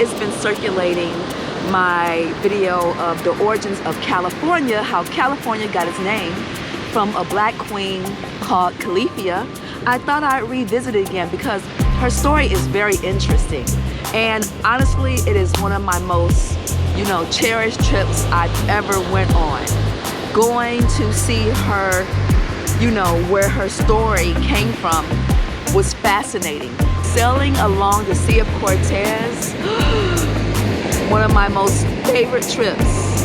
it's been circulating my video of the origins of California, how California got its name from a black queen called Califia. I thought I'd revisit it again because her story is very interesting. And honestly, it is one of my most, cherished trips I've ever went on. Going to see her, where her story came from was fascinating. Sailing along the Sea of Cortes, one of my most favorite trips.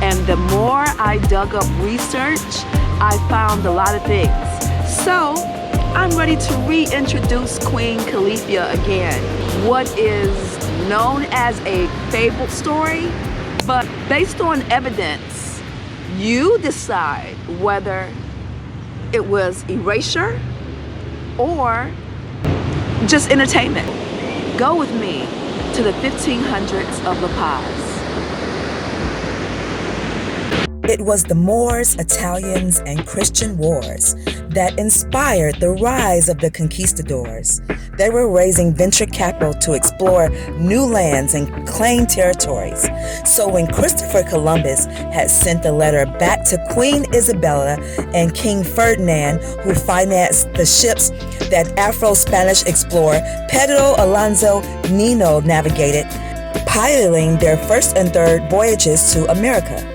And the more I dug up research, I found a lot of things. So I'm ready to reintroduce Queen Califia again. What is known as a fabled story, but based on evidence, you decide whether it was erasure or just entertainment. Go with me to the 1500s of La Paz. It was the Moors, Italians, and Christian wars that inspired the rise of the Conquistadors. They were raising venture capital to explore new lands and claim territories. So when Christopher Columbus had sent a letter back to Queen Isabella and King Ferdinand, who financed the ships that Afro Spanish explorer Pedro, Alonso, Nino navigated, piloting their first and third voyages to America.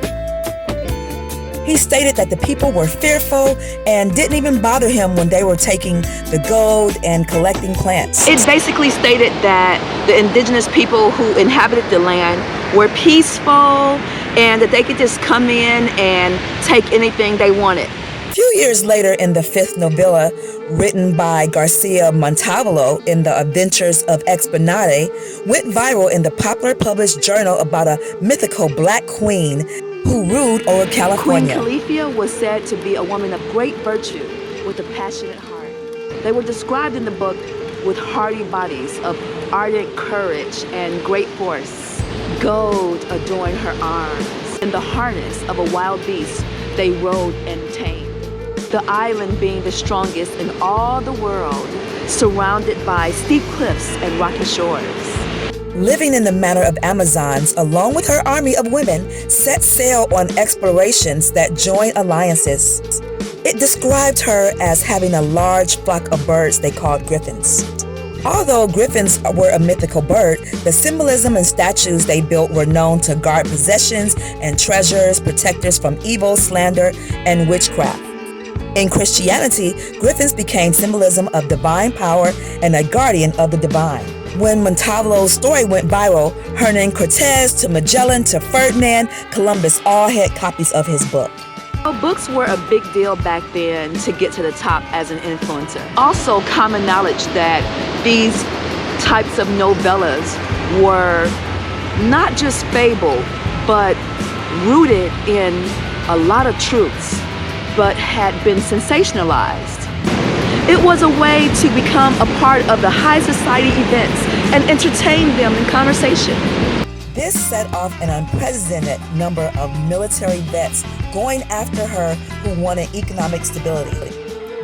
He stated that the people were fearful and didn't even bother him when they were taking the gold and collecting plants. It basically stated that the indigenous people who inhabited the land were peaceful and that they could just come in and take anything they wanted. A few years later, in the fifth novella, written by Garcia Montalvo in the Adventures of Esplandian, went viral in the popular published journal about a mythical black queen who ruled over California. Queen Califia was said to be a woman of great virtue with a passionate heart. They were described in the book with hardy bodies of ardent courage and great force. Gold adorned her arms. In the harness of a wild beast, they rode and tamed. The island being the strongest in all the world, surrounded by steep cliffs and rocky shores. Living in the manner of Amazons, along with her army of women, set sail on explorations that joined alliances. It described her as having a large flock of birds they called griffins. Although griffins were a mythical bird, the symbolism and statues they built were known to guard possessions and treasures, protectors from evil, slander, and witchcraft. In Christianity, griffins became symbolism of divine power and a guardian of the divine. When Montalvo's story went viral, Hernan Cortes to Magellan to Ferdinand Columbus all had copies of his book. Books were a big deal back then to get to the top as an influencer. Also, common knowledge that these types of novellas were not just fable, but rooted in a lot of truths, but had been sensationalized. It was a way to become a part of the high society events and entertain them in conversation. This set off an unprecedented number of military vets going after her who wanted economic stability.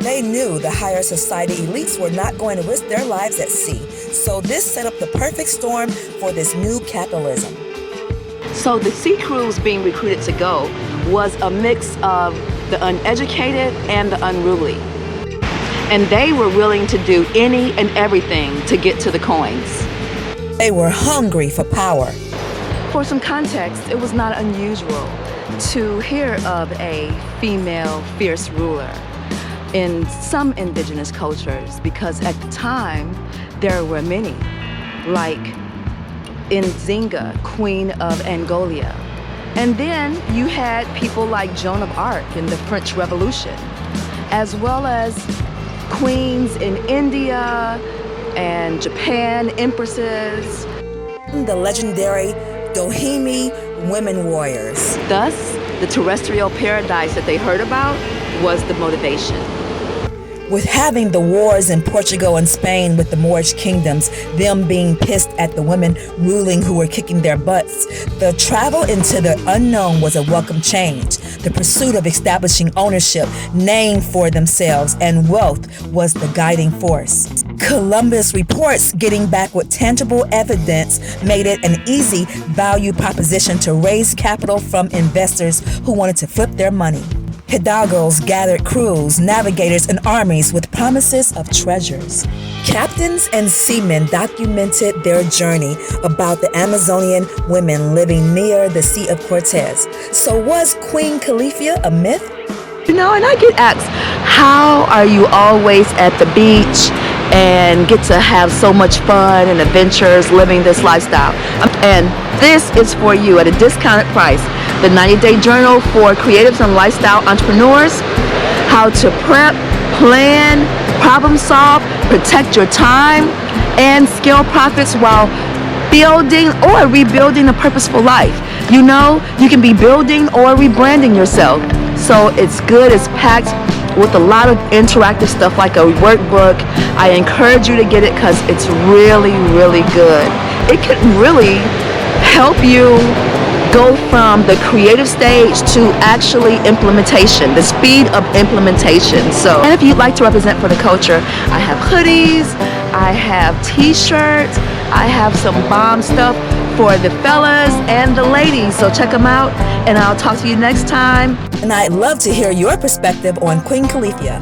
They knew the higher society elites were not going to risk their lives at sea, so this set up the perfect storm for this new capitalism. So the sea crews being recruited to go was a mix of the uneducated and the unruly. And they were willing to do any and everything to get to the coins. They were hungry for power. For some context, it was not unusual to hear of a female fierce ruler in some indigenous cultures because at the time there were many, like Nzinga, Queen of Angola. And then you had people like Joan of Arc in the French Revolution, as well as queens in India and Japan, empresses. The legendary Doheny women warriors. Thus, the terrestrial paradise that they heard about was the motivation. With having the wars in Portugal and Spain with the Moorish Kingdoms, them being pissed at the women ruling who were kicking their butts, the travel into the unknown was a welcome change. The pursuit of establishing ownership, name for themselves, and wealth was the guiding force. Columbus reports getting back with tangible evidence made it an easy value proposition to raise capital from investors who wanted to flip their money. Hidalgos gathered crews, navigators, and armies with promises of treasures. Captains and seamen documented their journey about the Amazonian women living near the Sea of Cortes. So was Queen Califia a myth? You know, and I get asked, how are you always at the beach and get to have so much fun and adventures living this lifestyle? And this is for you at a discounted price. The 90-day journal for creatives and lifestyle entrepreneurs. How to prep, plan, problem solve, protect your time, and scale profits while building or rebuilding a purposeful life. You know, you can be building or rebranding yourself. So it's good, it's packed with a lot of interactive stuff like a workbook. I encourage you to get it because it's really, really good. It can really help you go from the creative stage to actually implementation, the speed of implementation. So, and if you'd like to represent for the culture, I have hoodies, I have t-shirts, I have some bomb stuff for the fellas and the ladies. So check them out, and I'll talk to you next time. And I'd love to hear your perspective on Queen Califia.